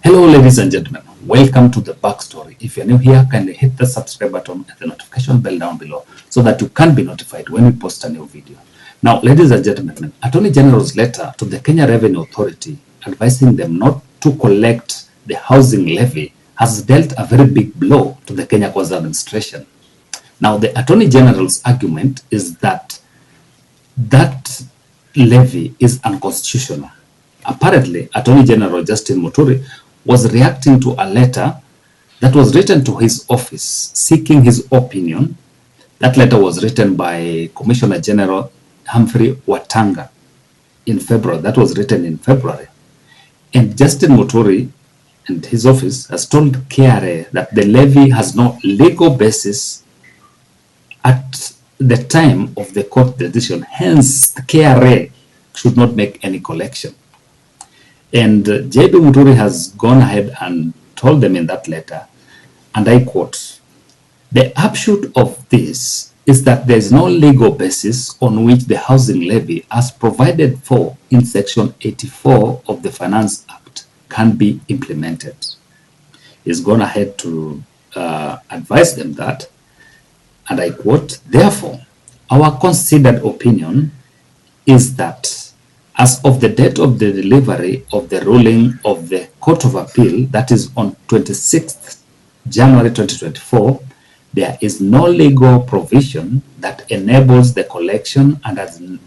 Hello, ladies and gentlemen. Welcome to the backstory. If you're new here, kindly hit the subscribe button and the notification bell down below so that you can be notified when we post a new video. Now, ladies and gentlemen, Attorney General's letter to the Kenya Revenue Authority advising them not to collect the housing levy has dealt a very big blow to the Kenya Kwanza administration. Now, the Attorney General's argument is that that levy is unconstitutional. Apparently, Attorney General Justin MUTURI was reacting to a letter that was written to his office seeking his opinion. That letter was written by Commissioner General Humphrey Watanga in February. That was written in February. And Justin MUTURI and his office has told KRA that the levy has no legal basis at the time of the court decision. Hence, the KRA should not make any collection. And JB MUTURI has gone ahead and told them in that letter, and I quote, "The upshot of this is that there is no legal basis on which the housing levy, as provided for in Section 84 of the Finance Act, can be implemented." He's gone ahead to advise them that, and I quote, "Therefore, our considered opinion is that as of the date of the delivery of the ruling of the Court of Appeal, that is on 26th January 2024, there is no legal provision that enables the collection and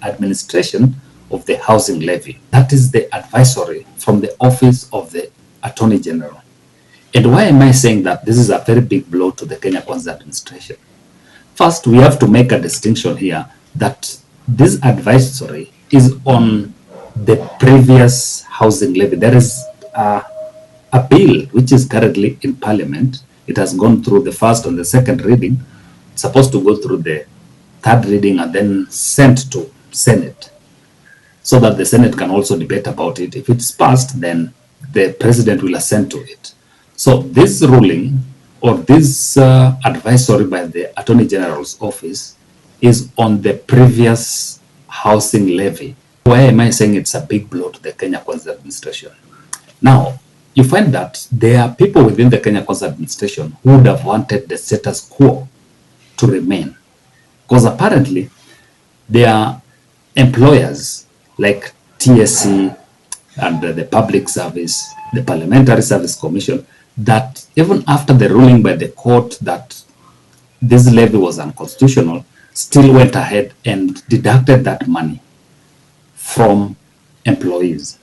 administration of the housing levy." That is the advisory from the Office of the Attorney General. And why am I saying that this is a very big blow to the Kenya Kwanza administration? First, we have to make a distinction here that this advisory is on the previous housing levy. There is a bill which is currently in Parliament. It has gone through the first and the second reading. It's supposed to go through the third reading and then sent to Senate so that the Senate can also debate about it. If it's passed, then the president will assent to it. So this ruling or this advisory by the Attorney General's office is on the previous housing levy. Why am I saying it's a big blow to the Kenya Kwanza administration? Now, you find that there are people within the Kenya Kwanza administration who would have wanted the status quo to remain. Because apparently, there are employers like TSC and the Public Service, the Parliamentary Service Commission, that even after the ruling by the court that this levy was unconstitutional, still went ahead and deducted that money from employees.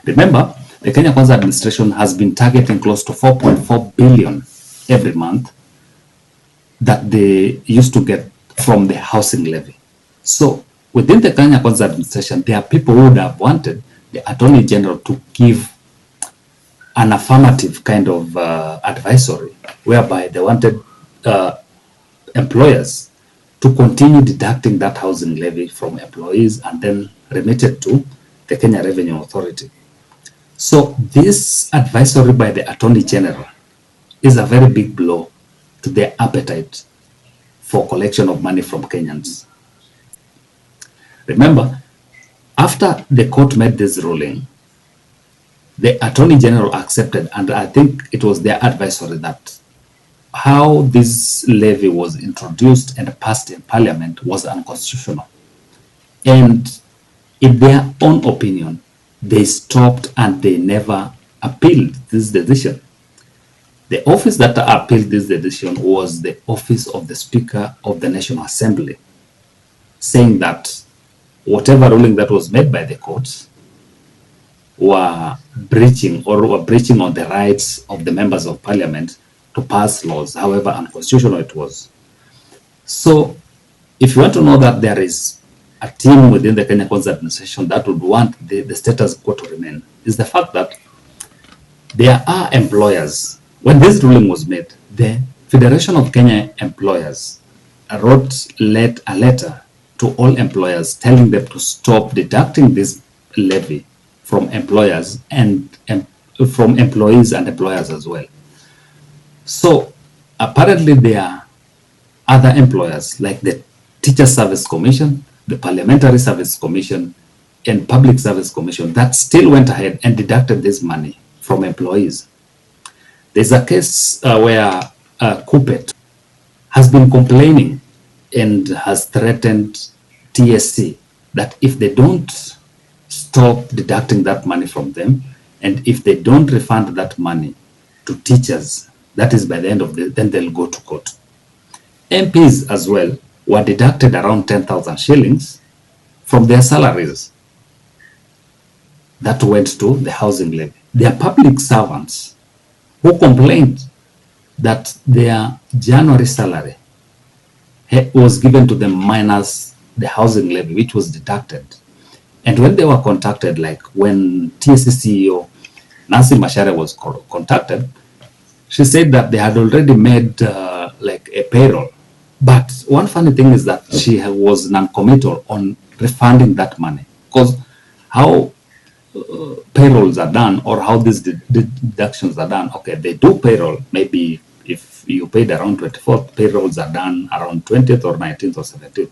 Remember, the Kenya Kwanza administration has been targeting close to 4.4 billion every month that they used to get from the housing levy. So within the Kenya Kwanza administration, there are people who would have wanted the Attorney General to give an affirmative kind of advisory, whereby they wanted employers to continue deducting that housing levy from employees and then remit it to the Kenya Revenue Authority. So this advisory by the Attorney General is a very big blow to their appetite for collection of money from Kenyans. Remember, after the court made this ruling, the Attorney General accepted, and I think it was their advisory, that how this levy was introduced and passed in Parliament was unconstitutional. And in their own opinion, they stopped and they never appealed this decision. The office that appealed this decision was the office of the Speaker of the National Assembly, saying that whatever ruling that was made by the courts were breaching on the rights of the members of Parliament to pass laws, however unconstitutional it was. So if you want to know that there is a team within the Kenya Kwanza administration that would want the status quo to remain, is the fact that there are employers. When this ruling was made, the Federation of Kenya Employers wrote a letter to all employers telling them to stop deducting this levy from employers and from employees and employers as well. So apparently there are other employers like the Teacher Service Commission, the Parliamentary Service Commission, and Public Service Commission that still went ahead and deducted this money from employees. There's a case where Kupet has been complaining and has threatened TSC that if they don't stop deducting that money from them, and if they don't refund that money to teachers, that is by the end of the, then they'll go to court. MPs as well were deducted around 10,000 shillings from their salaries that went to the housing levy. They are public servants who complained that their January salary was given to them minus the housing levy, which was deducted. And when they were contacted, like when TSC CEO Nancy Macharia was contacted, she said that they had already made like a payroll. But one funny thing is that she was non-committal on refunding that money, because how payrolls are done, or how these deductions are done. Okay, they do payroll. Maybe if you paid around 24th, payrolls are done around 20th or 19th or 17th.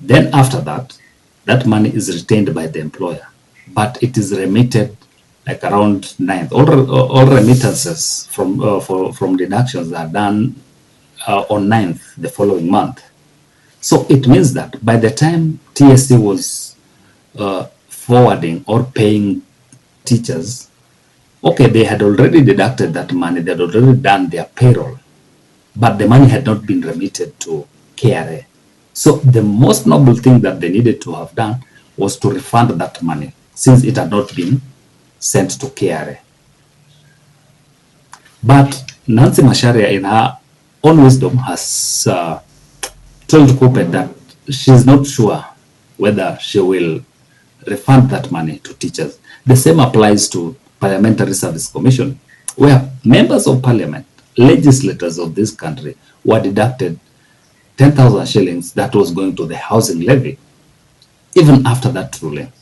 Then after that, that money is retained by the employer, but it is remitted like around 9th. All remittances from deductions are done on 9th the following month. So it means that by the time TSC was forwarding or paying teachers, okay, they had already deducted that money, they had already done their payroll, but the money had not been remitted to KRA. So the most noble thing that they needed to have done was to refund that money, since it had not been sent to KRA. But Nancy Macharia, in her own wisdom, has told Kupet that she's not sure whether she will refund that money to teachers. The same applies to Parliamentary Service Commission, where members of parliament, legislators of this country, were deducted 10,000 shillings that was going to the housing levy, even after that ruling.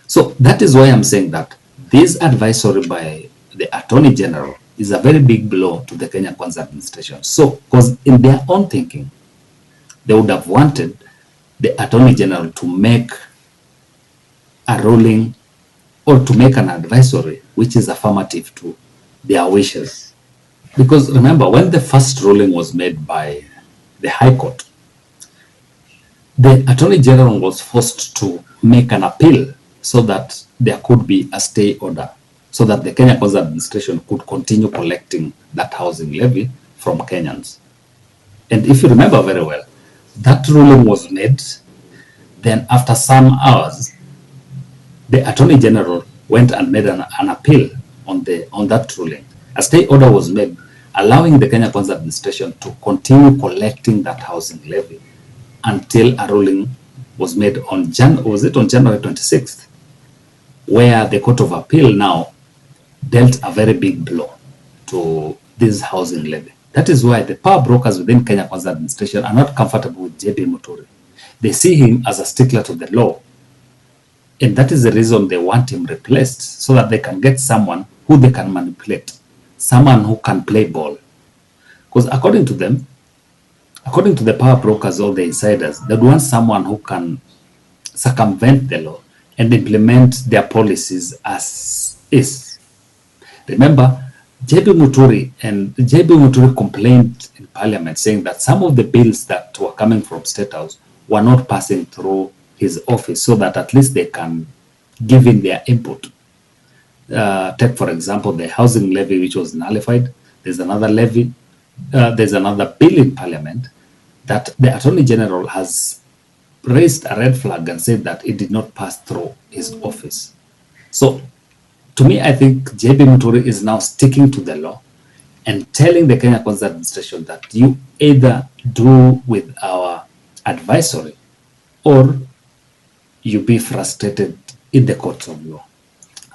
So that is why I'm saying that this advisory by the Attorney General is a very big blow to the Kenya Kwanza administration. So, because in their own thinking, they would have wanted the Attorney General to make a ruling or to make an advisory which is affirmative to their wishes. Because remember, when the first ruling was made by the High Court, the Attorney General was forced to make an appeal so that there could be a stay order, so that the Kenya Kwanza administration could continue collecting that housing levy from Kenyans. And if you remember very well, that ruling was made, then after some hours, the Attorney General went and made an appeal on that ruling. A stay order was made, allowing the Kenya Kwanza administration to continue collecting that housing levy until a ruling was made on January 26th, where the Court of Appeal now dealt a very big blow to this housing levy. That is why the power brokers within Kenya Kwanza administration are not comfortable with JB MUTURI. They see him as a stickler to the law. And that is the reason they want him replaced, so that they can get someone who they can manipulate, someone who can play ball. Because according to them, according to the power brokers or the insiders, they want someone who can circumvent the law and implement their policies as is. Remember, JB MUTURI complained in Parliament saying that some of the bills that were coming from State House were not passing through his office, so that at least they can give in their input. Take, for example, the housing levy, which was nullified. There's another levy, there's another bill in Parliament that the Attorney General has raised a red flag and said that it did not pass through his office. So, to me, I think JB MUTURI is now sticking to the law and telling the Kenya Kwanza administration that you either do with our advisory or you be frustrated in the courts of law.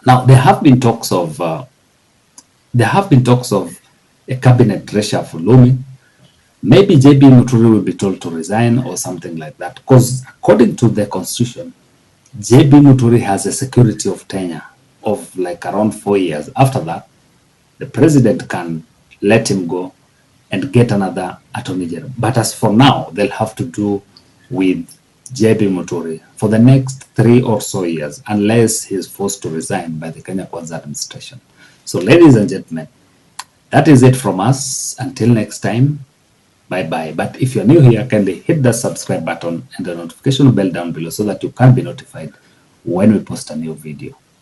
Now, there have been talks of a cabinet reshuffle looming. Maybe JB MUTURI will be told to resign or something like that, because according to the constitution, JB MUTURI has a security of tenure of like around 4 years. After that, the president can let him go and get another attorney general. But as for now, they'll have to do with JB MUTURI for the next 3 or so years unless he is forced to resign by the Kenya Kwanza administration. So ladies and gentlemen, that is it from us. Until next time, bye-bye. But if you're new here, kindly hit the subscribe button and the notification bell down below so that you can be notified when we post a new video.